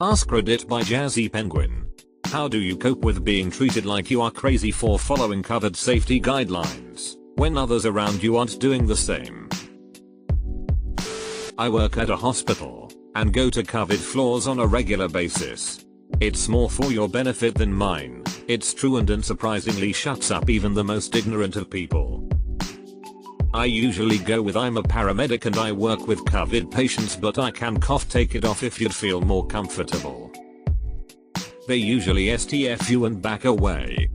Askreddit by Jazzy Penguin. How do you cope with being treated like you are crazy for following COVID safety guidelines, when others around you aren't doing the same? I work at a hospital, and go to COVID floors on a regular basis. It's more for your benefit than mine, it's true, and unsurprisingly shuts up even the most ignorant of people. I usually go with I'm a paramedic and I work with COVID patients, but I can cough, take it off if you'd feel more comfortable. They usually STF you and back away.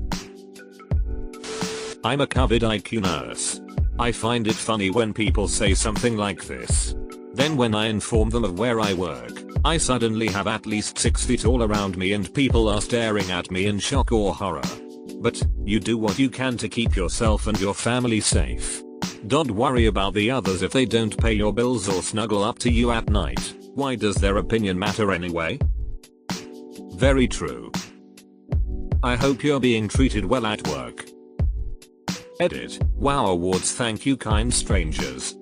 I'm a COVID IQ nurse. I find it funny when people say something like this. Then when I inform them of where I work, I suddenly have at least 6 feet all around me and people are staring at me in shock or horror. But you do what you can to keep yourself and your family safe. Don't worry about the others if they don't pay your bills or snuggle up to you at night. Why does their opinion matter anyway? Very true. I hope you're being treated well at work. Edit. Wow, awards, thank you kind strangers.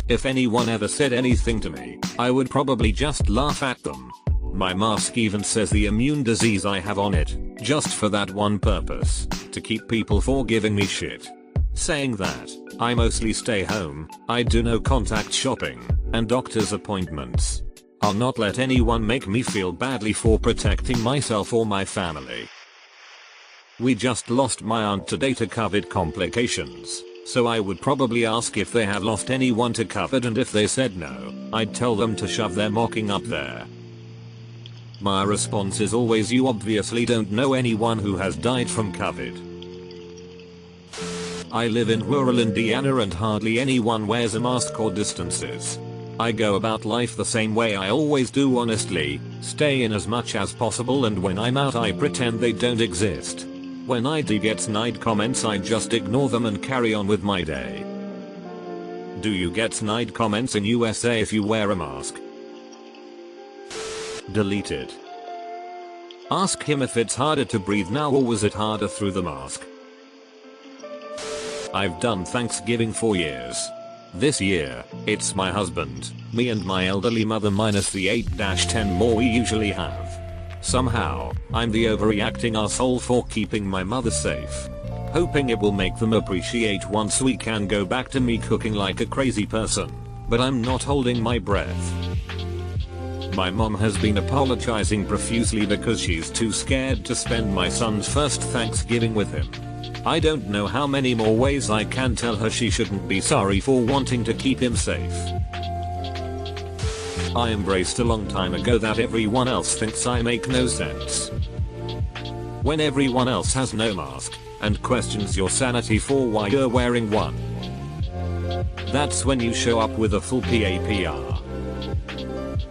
If anyone ever said anything to me, I would probably just laugh at them. My mask even says the immune disease I have on it, just for that one purpose, to keep people from giving me shit. Saying that, I mostly stay home, I do no contact shopping, and doctor's appointments. I'll not let anyone make me feel badly for protecting myself or my family. We just lost my aunt today to COVID complications, so I would probably ask if they have lost anyone to COVID, and if they said no, I'd tell them to shove their mocking up there. My response is always, you obviously don't know anyone who has died from COVID. I live in rural Indiana and hardly anyone wears a mask or distances. I go about life the same way I always do, honestly, stay in as much as possible, and when I'm out I pretend they don't exist. When I do get snide comments I just ignore them and carry on with my day. Do you get snide comments in USA if you wear a mask? Deleted. Ask him if it's harder to breathe now or was it harder through the mask. I've done Thanksgiving for years. This year, it's my husband, me and my elderly mother minus the 8-10 more we usually have. Somehow, I'm the overreacting asshole for keeping my mother safe. Hoping it will make them appreciate once we can go back to me cooking like a crazy person. But I'm not holding my breath. My mom has been apologizing profusely because she's too scared to spend my son's first Thanksgiving with him. I don't know how many more ways I can tell her she shouldn't be sorry for wanting to keep him safe. I embraced a long time ago that everyone else thinks I make no sense. When everyone else has no mask, and questions your sanity for why you're wearing one. That's when you show up with a full PAPR.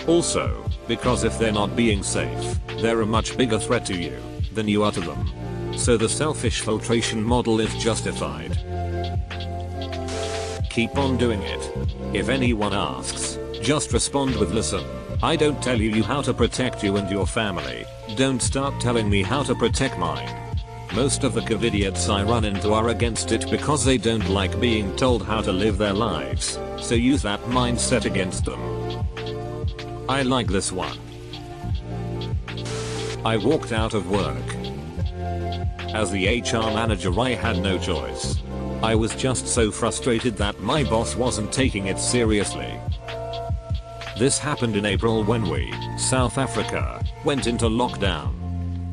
Also, because if they're not being safe, they're a much bigger threat to you than you are to them. So the selfish filtration model is justified. Keep on doing it. If anyone asks, just respond with listen. I don't tell you how to protect you and your family. Don't start telling me how to protect mine. Most of the COVIDiots I run into are against it because they don't like being told how to live their lives. So use that mindset against them. I like this one. I walked out of work. As the HR manager I had no choice. I was just so frustrated that my boss wasn't taking it seriously. This happened in April when we, South Africa, went into lockdown.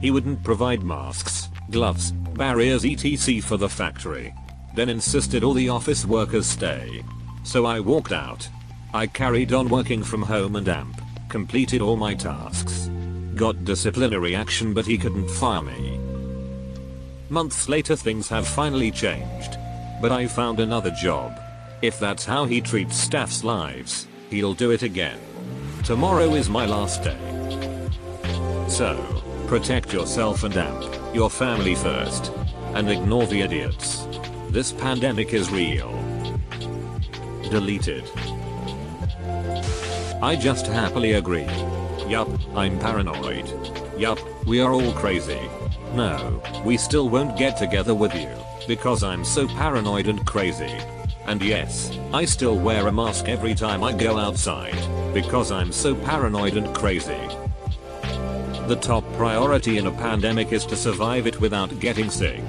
He wouldn't provide masks, gloves, barriers etc. for the factory. Then insisted all the office workers stay. So I walked out. I carried on working from home and completed all my tasks. Got disciplinary action but he couldn't fire me. Months later things have finally changed. But I found another job. If that's how he treats staff's lives, he'll do it again. Tomorrow is my last day. So, protect yourself and your family first. And ignore the idiots. This pandemic is real. Deleted. I just happily agree. Yup, I'm paranoid. Yup, we are all crazy. No, we still won't get together with you, because I'm so paranoid and crazy. And yes, I still wear a mask every time I go outside. because I'm so paranoid and crazy. The top priority in a pandemic is to survive it without getting sick.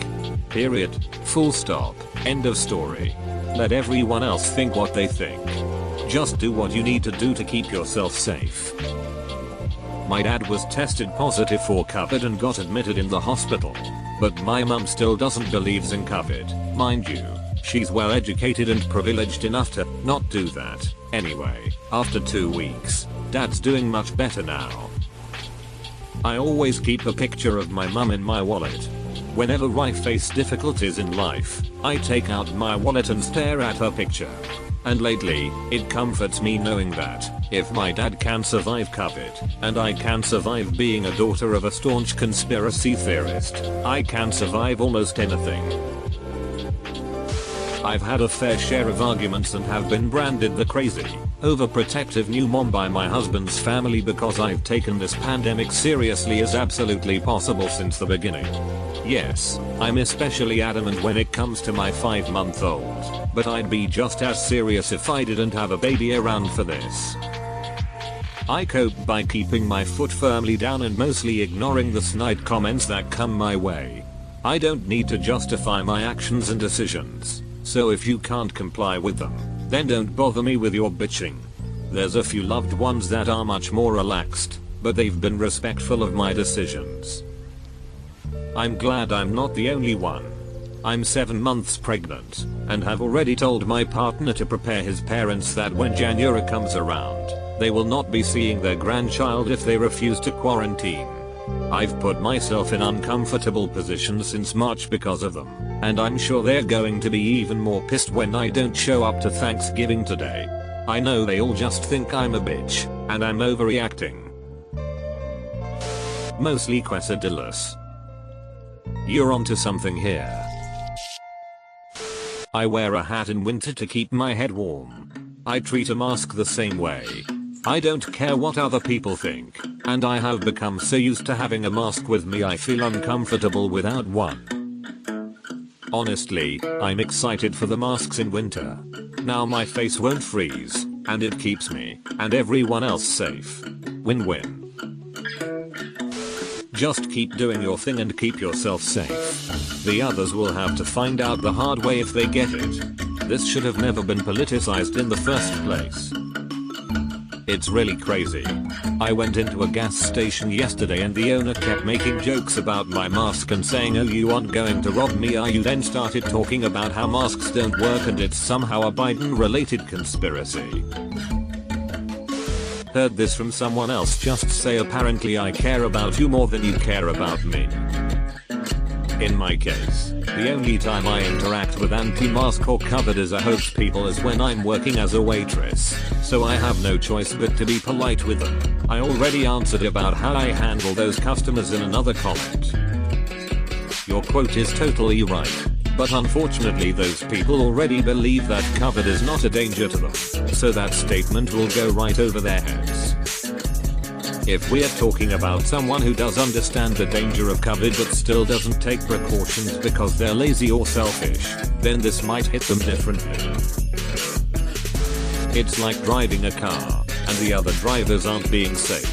Period. Full stop. End of story. Let everyone else think what they think. Just do what you need to do to keep yourself safe. My dad was tested positive for COVID and got admitted in the hospital. But my mum still doesn't believe in COVID. Mind you, she's well educated and privileged enough to not do that. Anyway, after 2 weeks, dad's doing much better now. I always keep a picture of my mum in my wallet. Whenever I face difficulties in life, I take out my wallet and stare at her picture. And lately, it comforts me knowing that, if my dad can survive COVID, and I can survive being a daughter of a staunch conspiracy theorist, I can survive almost anything. I've had a fair share of arguments and have been branded the crazy, overprotective new mom by my husband's family because I've taken this pandemic seriously as absolutely possible since the beginning. Yes, I'm especially adamant when it comes to my 5-month-old, but I'd be just as serious if I didn't have a baby around for this. I cope by keeping my foot firmly down and mostly ignoring the snide comments that come my way. I don't need to justify my actions and decisions, so if you can't comply with them, then don't bother me with your bitching. There's a few loved ones that are much more relaxed, but they've been respectful of my decisions. I'm glad I'm not the only one. I'm 7 months pregnant, and have already told my partner to prepare his parents that when January comes around, they will not be seeing their grandchild if they refuse to quarantine. I've put myself in uncomfortable positions since March because of them, and I'm sure they're going to be even more pissed when I don't show up to Thanksgiving today. I know they all just think I'm a bitch, and I'm overreacting. Mostly quesadillas. You're onto something here. I wear a hat in winter to keep my head warm. I treat a mask the same way. I don't care what other people think, and I have become so used to having a mask with me I feel uncomfortable without one. Honestly, I'm excited for the masks in winter. Now my face won't freeze, and it keeps me, and everyone else safe. Win-win. Just keep doing your thing and keep yourself safe. The others will have to find out the hard way if they get it. This should have never been politicized in the first place. It's really crazy. I went into a gas station yesterday and the owner kept making jokes about my mask and saying, "Oh, you aren't going to rob me, are you?" Then started talking about how masks don't work and it's somehow a Biden-related conspiracy. Heard this from someone else just say, "Apparently I care about you more than you care about me." In my case, the only time I interact with anti-mask or covered as a hoax people is when I'm working as a waitress, so I have no choice but to be polite with them. I already answered about how I handle those customers in another comment. Your quote is totally right, but unfortunately those people already believe that COVID is not a danger to them, so that statement will go right over their heads. If we're talking about someone who does understand the danger of COVID but still doesn't take precautions because they're lazy or selfish, then this might hit them differently. It's like driving a car, and the other drivers aren't being safe.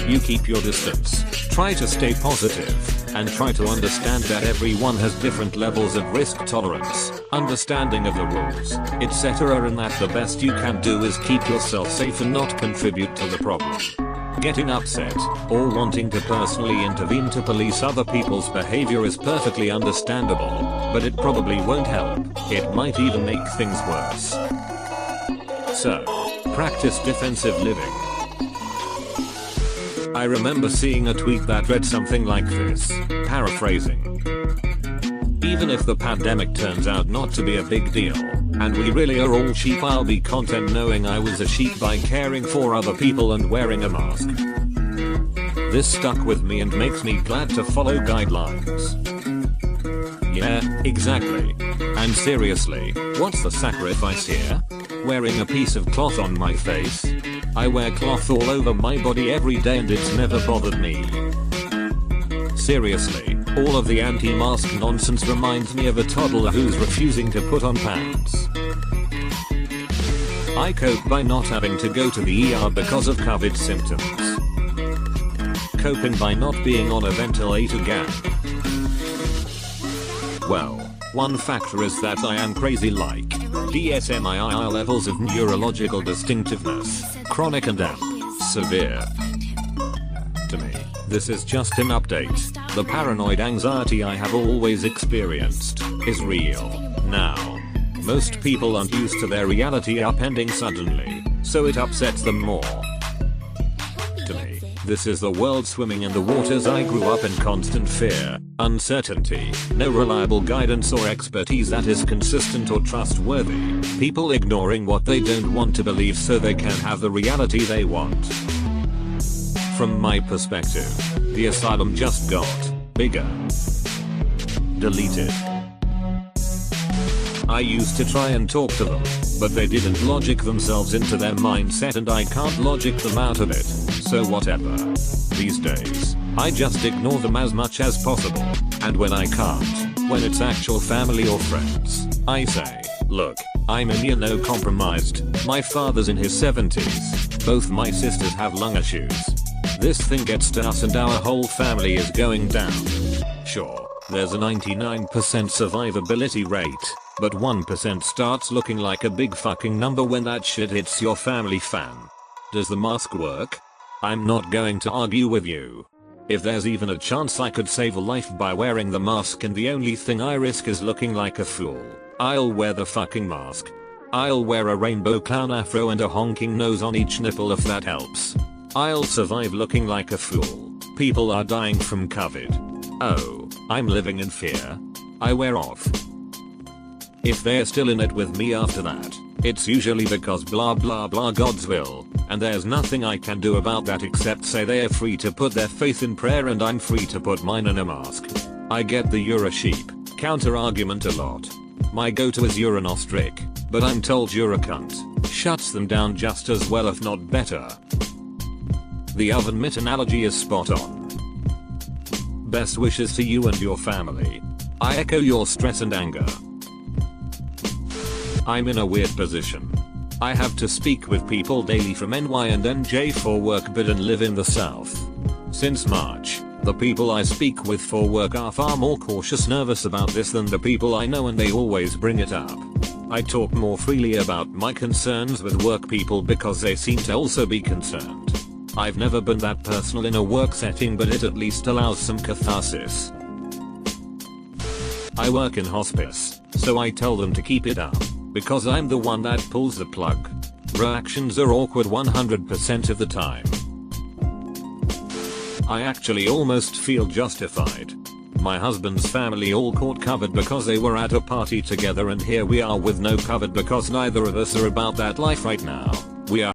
You keep your distance, try to stay positive, and try to understand that everyone has different levels of risk tolerance, understanding of the rules, etc., and that the best you can do is keep yourself safe and not contribute to the problem. Getting upset, or wanting to personally intervene to police other people's behavior is perfectly understandable, but it probably won't help. It might even make things worse. So, practice defensive living. I remember seeing a tweet that read something like this, paraphrasing. Even if the pandemic turns out not to be a big deal, and we really are all sheep, I'll be content knowing I was a sheep by caring for other people and wearing a mask. This stuck with me and makes me glad to follow guidelines. Yeah, exactly. And seriously, what's the sacrifice here? Wearing a piece of cloth on my face? I wear cloth all over my body every day and it's never bothered me. Seriously, all of the anti-mask nonsense reminds me of a toddler who's refusing to put on pants. I cope by not having to go to the ER because of COVID symptoms. Coping by not being on a ventilator gang. Well, one factor is that I am crazy like DSM-II levels of neurological distinctiveness, chronic and severe. To me, this is just an update. The paranoid anxiety I have always experienced is real now. Most people aren't used to their reality upending suddenly, so it upsets them more. To me, this is the world swimming in the waters I grew up in constant fear, uncertainty, no reliable guidance or expertise that is consistent or trustworthy, people ignoring what they don't want to believe so they can have the reality they want. From my perspective, the asylum just got bigger. Deleted. I used to try and talk to them, but they didn't logic themselves into their mindset and I can't logic them out of it, so whatever. These days, I just ignore them as much as possible, and when I can't, when it's actual family or friends, I say, look, I'm immunocompromised, my father's in his 70s, both my sisters have lung issues. This thing gets to us and our whole family is going down. Sure, there's a 99% survivability rate, but 1% starts looking like a big fucking number when that shit hits your family fan. Does the mask work? I'm not going to argue with you. If there's even a chance I could save a life by wearing the mask and the only thing I risk is looking like a fool, I'll wear the fucking mask. I'll wear a rainbow clown afro and a honking nose on each nipple if that helps. I'll survive looking like a fool. People are dying from COVID. Oh, I'm living in fear. I wear off. If they're still in it with me after that, it's usually because blah blah blah God's will, and there's nothing I can do about that except say they're free to put their faith in prayer and I'm free to put mine in a mask. I get the you're a sheep counter argument a lot. My go-to is you're an ostrich, but I'm told you're a cunt. Shuts them down just as well if not better. The oven mitt analogy is spot on. Best wishes to you and your family. I echo your stress and anger. I'm in a weird position. I have to speak with people daily from NY and NJ for work but and live in the South. Since March, the people I speak with for work are far more cautious nervous about this than the people I know and they always bring it up. I talk more freely about my concerns with work people because they seem to also be concerned. I've never been that personal in a work setting but it at least allows some catharsis. I work in hospice, so I tell them to keep it up. Because I'm the one that pulls the plug. Reactions are awkward 100% of the time. I actually almost feel justified. My husband's family all caught COVID because they were at a party together and here we are with no COVID because neither of us are about that life right now. We are